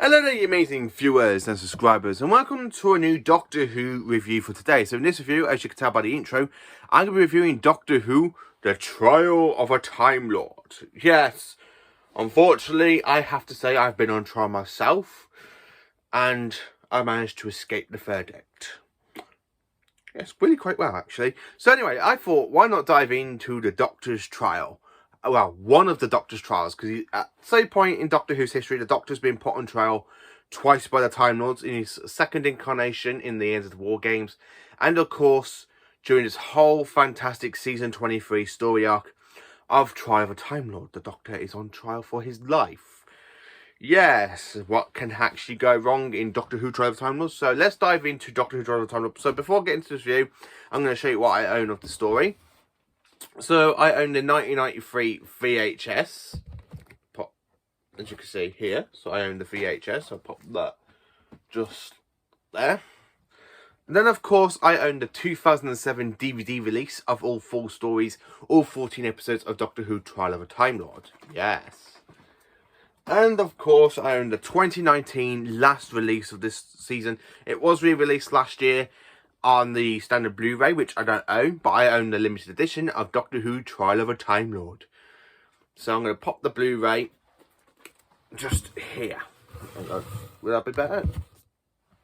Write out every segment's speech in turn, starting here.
Hello there, you amazing viewers and subscribers, and welcome to a new Doctor Who review for today. So in this review, as you can tell by the intro, I'm going to be reviewing Doctor Who, The Trial of a Time Lord. Yes, unfortunately, I have to say I've been on trial myself, and I managed to escape the verdict. Yes, really quite well, actually. So anyway, I thought, why not dive into the Doctor's trial? Well, one of the Doctor's trials, because at some point in Doctor Who's history, the Doctor's been put on trial twice by the Time Lords in his second incarnation in the End of the War Games, and of course, during this whole fantastic Season 23 story arc of Trial of a Time Lord, the Doctor is on trial for his life. Yes, what can actually go wrong in Doctor Who Trial of the Time Lord? So let's dive into Doctor Who Trial of the Time Lord. So before I get into this review, I'm going to show you what I own of the story. So I own the 1993 VHS, as you can see here. So I own the VHS, I'll pop that just there. And then of course I own the 2007 DVD release of all 4 stories, all 14 episodes of Doctor Who Trial of a Time Lord. Yes. And of course I own the 2019 last release of this season. It was re-released last year on the standard Blu-ray, which I don't own, but I own the limited edition of Doctor Who Trial of a Time Lord. So I'm going to pop the Blu-ray just here. Will that be better?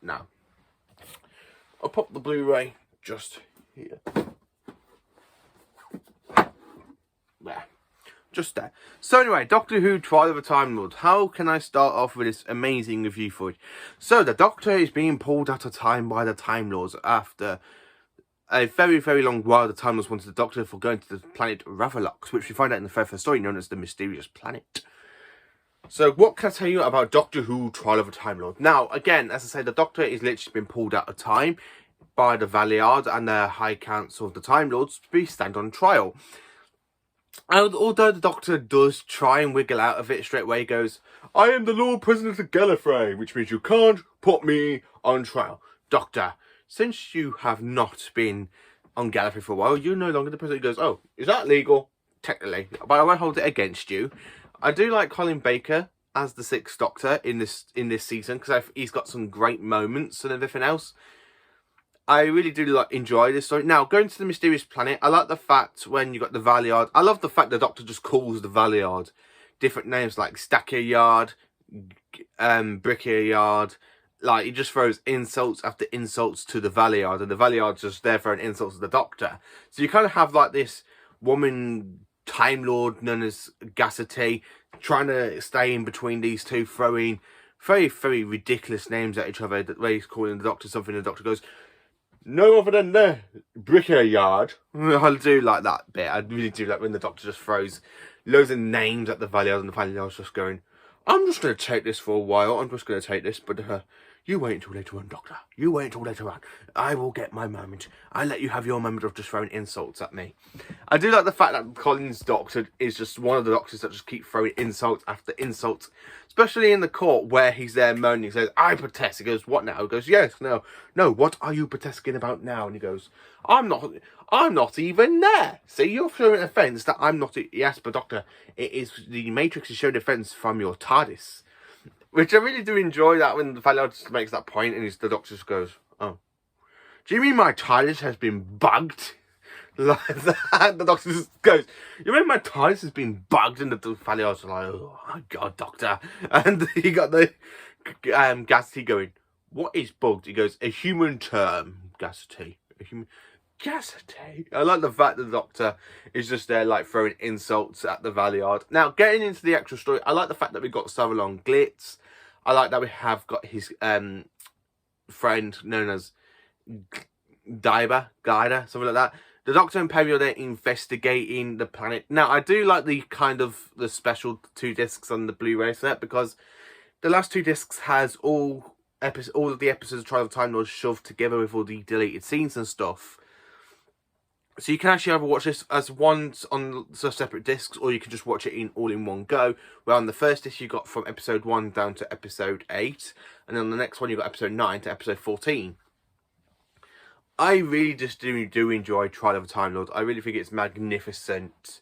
No. I'll pop the Blu-ray just here. There. Just there. So anyway, Doctor Who Trial of a Time Lord. How can I start off with this amazing review for it? So the Doctor is being pulled out of time by the Time Lords after a very, very long while. The Time Lords wanted the Doctor for going to the planet Ravalox, which we find out in the first story known as the Mysterious Planet. So what can I tell you about Doctor Who Trial of a Time Lord? Now, again, as I say, the Doctor is literally been pulled out of time by the Valiard and the High Council of the Time Lords to be stand on trial. And although the Doctor does try and wiggle out of it straight away, he goes, I am the Lord President of Gallifrey, which means you can't put me on trial. Doctor, since you have not been on Gallifrey for a while, you're no longer the President. He goes, oh, is that legal? Technically, but I won't hold it against you. I do like Colin Baker as the 6th Doctor in this season, because he's got some great moments and everything else. I really do enjoy this story. Now, going to the Mysterious Planet, I like the fact when you got the Valiard. I love the fact the Doctor just calls the Valiard different names like Stacker Yard, Brickier Yard. Like, he just throws insults after insults to the Valiard, and the Valiard's just there throwing insults to the Doctor. So you kind of have like this woman Time Lord known as Gassity trying to stay in between these two, throwing very, very ridiculous names at each other, where he's calling the Doctor something, and the Doctor goes, no other than the Brickier Yard. I do like that bit. I really do like when the Doctor just throws loads of names at the Valiard, and the Valiard's just going, I'm just going to take this for a while. I'm just going to take this, but you wait until later on, Doctor. You wait until later on. I will get my moment. I'll let you have your moment of just throwing insults at me. I do like the fact that Colin's Doctor is just one of the Doctors that just keep throwing insults after insults, especially in the court where he's there moaning. He says, I protest. He goes, what now? He goes, yes, no, what are you protesting about now? And he goes, I'm not even there. See, you're showing offence that I'm not. Yes, but Doctor, it is the Matrix is showing offence from your TARDIS. Which I really do enjoy that when the Valiard just makes that point and the Doctor just goes, oh. Do you mean my TARDIS has been bugged? Like that. The Doctor just goes, you mean my TARDIS has been bugged? And the Valiard's like, oh my God, Doctor. And he got the Gassity going, what is bugged? He goes, a human term, Gassity. A human... Gassity. I like the fact that the Doctor is just there like throwing insults at the Valiard. Now, getting into the actual story, I like the fact that we got Savalon Glitz. I like that we have got his friend known as Guider, something like that. The Doctor and Perry are there investigating the planet. Now, I do like the kind of the special 2 discs on the Blu-ray set, because the last 2 discs has all of the episodes of Trial of Time Lord shoved together with all the deleted scenes and stuff. So you can actually either watch this as one on separate discs, or you can just watch it all in one go. Where on the first disc you got from episode 1 down to episode 8, and then on the next one you got episode 9 to episode 14. I really just do enjoy Trial of a Time Lord. I really think it's magnificent.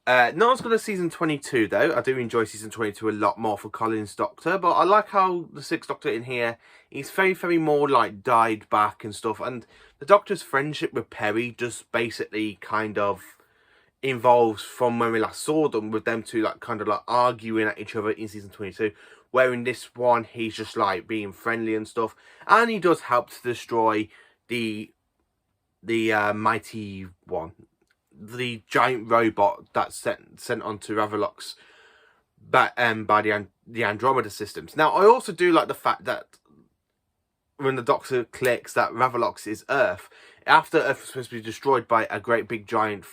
Not as good as season 22 though. I do enjoy season 22 a lot more for Colin's Doctor, but I like how the Sixth Doctor in here, he's very, very more like died back and stuff, and the Doctor's friendship with Perry just basically kind of involves from when we last saw them, with them two like kind of like arguing at each other in season 22, where in this one he's just like being friendly and stuff, and he does help to destroy the mighty one, the giant robot that's sent onto Ravelox by the Andromeda systems. Now, I also do like the fact that when the Doctor clicks that Ravelox is Earth, after Earth was supposed to be destroyed by a great big giant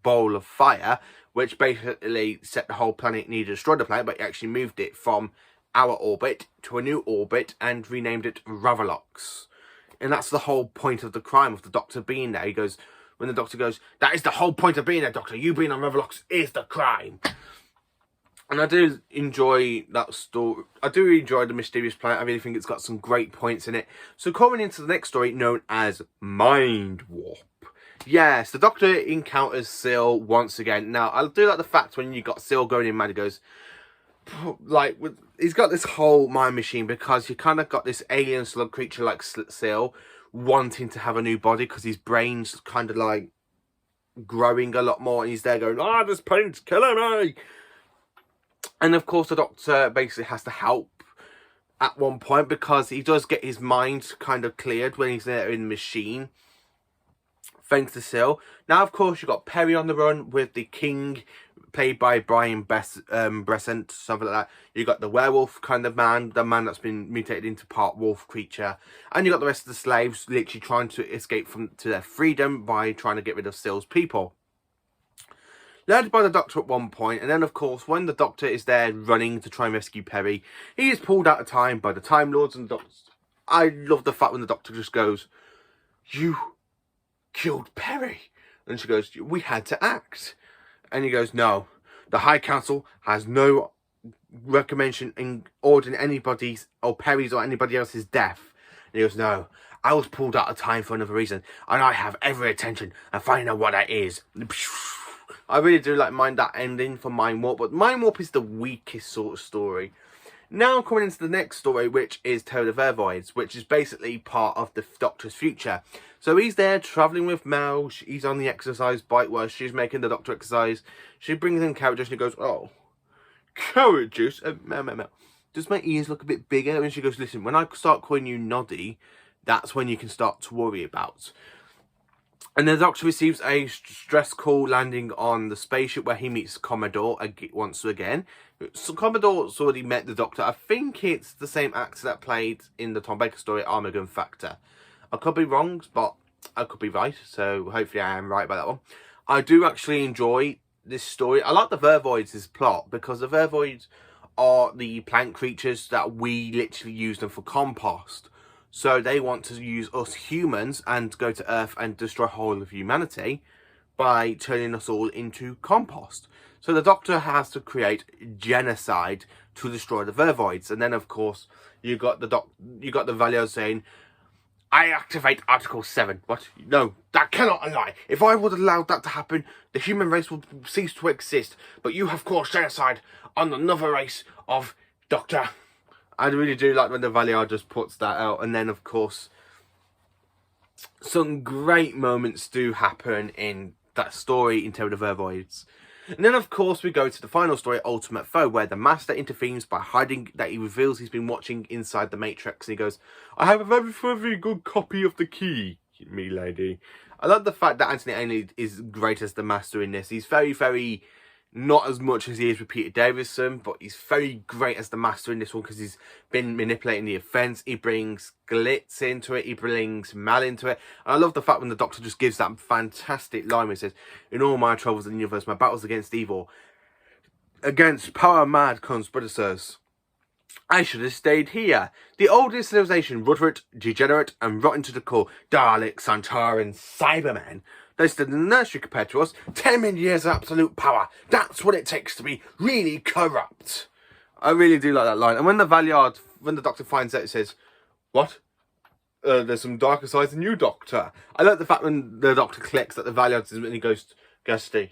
bowl of fire, which basically set the whole planet needed to destroy the planet, but he actually moved it from our orbit to a new orbit and renamed it Ravelox. And that's the whole point of the crime of the Doctor being there. He goes, when the Doctor goes, that is the whole point of being there, Doctor. You being on Ravelox is the crime. And I do enjoy that story. I do enjoy the Mysterious Planet. I really think it's got some great points in it. So coming into the next story, known as Mind Warp. Yes, the Doctor encounters Syl once again. Now, I do like the fact when you got Syl going in mad, he goes, like, he's got this whole mind machine, because you kind of got this alien slug creature like Syl wanting to have a new body, because his brain's kind of like growing a lot more, and he's there going, this pain's killing me. And of course the Doctor basically has to help at one point, because he does get his mind kind of cleared when he's there in the machine, thanks to Syl. Now, of course, you've got Perry on the run with the King, played by Brian Brescent, something like that. You got the werewolf kind of man, the man that's been mutated into part wolf creature, and you got the rest of the slaves literally trying to escape to their freedom by trying to get rid of Syl's people. Led by the Doctor at one point, and then of course when the Doctor is there running to try and rescue Perry, he is pulled out of time by the Time Lords and the Doctor. I love the fact when the Doctor just goes, "You killed Perry," and she goes, "We had to act." And he goes, "No, the High Council has no recommendation in ordering anybody's or Perry's or anybody else's death." And he goes, "No, I was pulled out of time for another reason, and I have every intention of finding out what that is." I really do like that ending for Mind Warp, but Mind Warp is the weakest sort of story. Now coming into the next story, which is Tale of Vervoids, which is basically part of the Doctor's future. So he's there travelling with Mel, he's on the exercise bike while she's making the Doctor exercise. She brings in carrot juice and he goes, "Oh, carrot juice? Mel, does my ears look a bit bigger?" And she goes, "Listen, when I start calling you Noddy, that's when you can start to worry about." And the Doctor receives a stress call landing on the spaceship, where he meets Commodore once again. So Commodore's already met the Doctor. I think it's the same actor that played in the Tom Baker story, Armageddon Factor. I could be wrong, but I could be right. So hopefully I am right about that one. I do actually enjoy this story. I like the Vervoids' plot, because the Vervoids are the plant creatures that we literally use them for compost. So they want to use us humans and go to Earth and destroy the whole of humanity by turning us all into compost. So the Doctor has to create genocide to destroy the Vervoids. And then, of course, you got the Valios saying, "I activate Article 7. What? No, that cannot lie. If I would have allowed that to happen, the human race would cease to exist. But you have caused genocide on another race of Doctor." I really do like when the Valiar just puts that out. And then, of course, some great moments do happen in that story in Tale of Vervoids. And then, of course, we go to the final story, Ultimate Foe, where the Master intervenes by hiding that he reveals he's been watching inside the Matrix. And he goes, "I have a very, very good copy of the key, me lady." I love the fact that Anthony Ainley is great as the Master in this. He's very, very... not as much as he is with Peter Davison, but he's very great as the Master in this one, because he's been manipulating the events. He brings Glitz into it. He brings Mal into it. And I love the fact when the Doctor just gives that fantastic line where he says, "In all my troubles in the universe, my battles against evil, against power-mad conspirators, I should have stayed here. The oldest civilization, rudderate, degenerate, and rotten to the core, Dalek, Santaran, Cybermen. They stood in the nursery compared to us. 10 million years of absolute power. That's what it takes to be really corrupt." I really do like that line. And when when the Doctor finds out, it says, "What? There's some darker sides in you, Doctor." I like the fact when the Doctor clicks that the Valiant is, and he goes, "Gusty,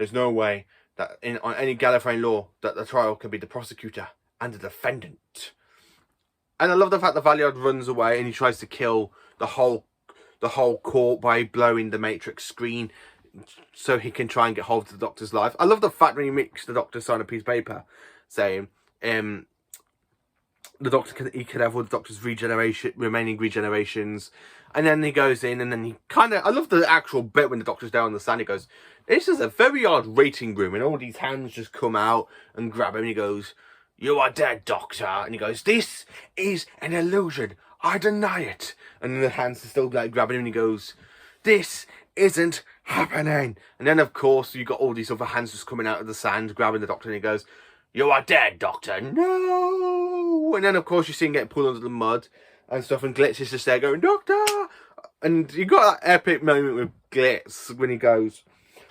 There's no way that on any Gallifreyan law that the trial can be the prosecutor and the defendant. And I love the fact that Valeyard runs away and he tries to kill the whole court by blowing the Matrix screen so he can try and get hold of the Doctor's life. I love the fact when he makes the Doctor sign a piece of paper saying the Doctor can have all the Doctor's remaining regenerations, and then he goes in and then he I love the actual bit when the Doctor's down on the sand. He goes, "This is a very odd waiting room," and all these hands just come out and grab him and he goes, "You are dead, Doctor." And he goes, "This is an illusion. I deny it." And then the hands are still like grabbing him and he goes, "This isn't happening." And then of course you got all these other hands just coming out of the sand grabbing the Doctor and he goes, "You are dead, Doctor. No." And then of course you see him getting pulled under the mud and stuff, and Glitz is just there going, "Doctor." And you got that epic moment with Glitz when he goes,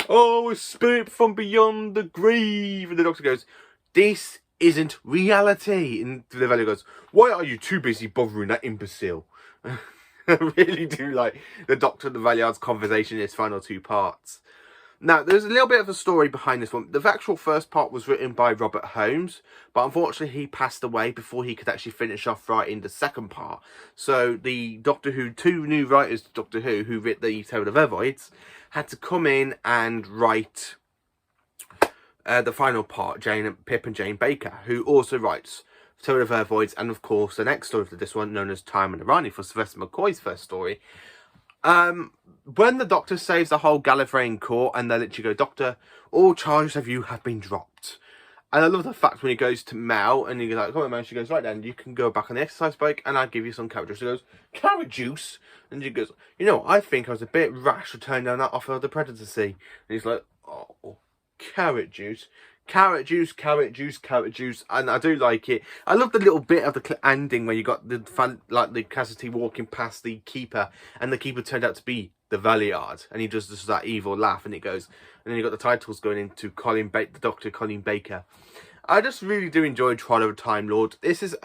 "Oh, a spirit from beyond the grave." And the Doctor goes, "This isn't reality." And the Valeyard goes, "Why are you too busy bothering that imbecile?" I really do like the Doctor and the Valeyard's conversation in its final two parts. Now, there's a little bit of a story behind this one. The actual first part was written by Robert Holmes, but unfortunately he passed away before he could actually finish off writing the second part. So the Doctor Who, two new writers to Doctor Who wrote the Tale of Vervoids, had to come in and write the final part, Pip and Jane Baker, who also writes Tale of Vervoids, and of course the next story for this one, known as Time and Irani, for Sylvester McCoy's first story. When the Doctor saves the whole Gallifreyan court, and they literally go, "Doctor, all charges of you have been dropped." And I love the fact when he goes to Mel, and he's like, "Come on, Mel." She goes, "Right then, you can go back on the exercise bike, and I'll give you some carrot juice." He goes, "Carrot juice?" And she goes, "You know, I think I was a bit rash to turn down that offer of the Predator Sea." And he's like, "Oh, carrot juice. Carrot juice, carrot juice, carrot juice." And I do like it. I love the little bit of the ending where you got the Cassidy walking past the Keeper, and the Keeper turned out to be the Valeyard, and he does just that evil laugh, and it goes, and then you got the titles going into the Doctor Colin Baker. I just really do enjoy Trial of a Time Lord. This is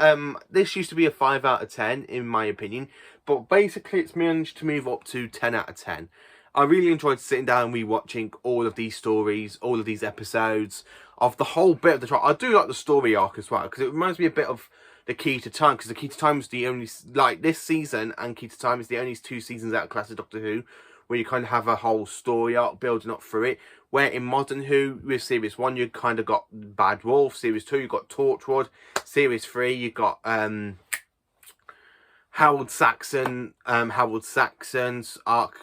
this used to be a 5 out of 10 in my opinion, but basically it's managed to move up to 10 out of 10. I really enjoyed sitting down and rewatching all of these stories, all of these episodes of the whole bit of the trial. I do like the story arc as well, because it reminds me a bit of The Key to Time, because The Key to Time is the only, like this season and Key to Time is the only two seasons out of classic Doctor Who where you kind of have a whole story arc building up through it. Where in Modern Who, with Series 1, you kind of got Bad Wolf. Series 2, you got Torchwood. Series 3, you got Howard Saxon's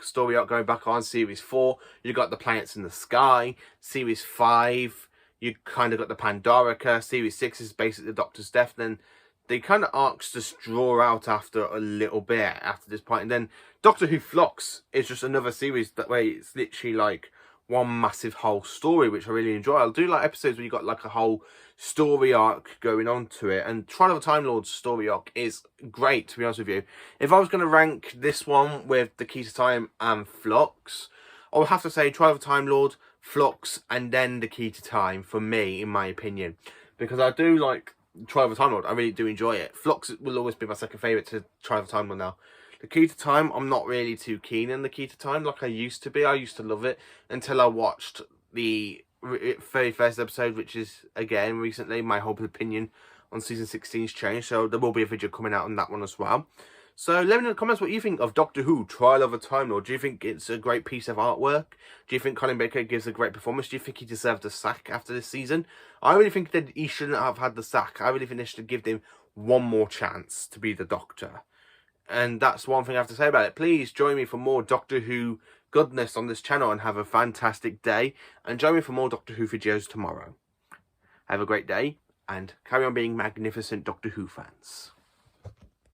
story arc going back on. Series 4, you got The Planets in the Sky. Series 5, you kind of got the Pandorica. Series 6 is basically the Doctor's death. Then the kind of arcs just draw out after a little bit after this point. And then Doctor Who Flux is just another series that way it's literally like one massive whole story, which I really enjoy. I do like episodes where you got like a whole story arc going on to it. And Trial of a Time Lord's story arc is great, to be honest with you. If I was going to rank this one with The Key to Time and Flux, I would have to say Trial of a Time Lord, Flux, and then The Key to Time for me, in my opinion. Because I do like Trial of a Time Lord. I really do enjoy it. Flux will always be my second favourite to Trial of a Time Lord now. The Key to Time, I'm not really too keen on The Key to Time like I used to be. I used to love it until I watched the 31st episode, which is, again, recently. My whole opinion on Season 16's changed, so there will be a video coming out on that one as well. So let me know in the comments what you think of Doctor Who, Trial of a Time Lord. Do you think it's a great piece of artwork? Do you think Colin Baker gives a great performance? Do you think he deserved a sack after this season? I really think that he shouldn't have had the sack. I really think they should have given him one more chance to be the Doctor. And that's one thing I have to say about it. Please join me for more Doctor Who goodness on this channel and have a fantastic day. And join me for more Doctor Who videos tomorrow. Have a great day and carry on being magnificent Doctor Who fans.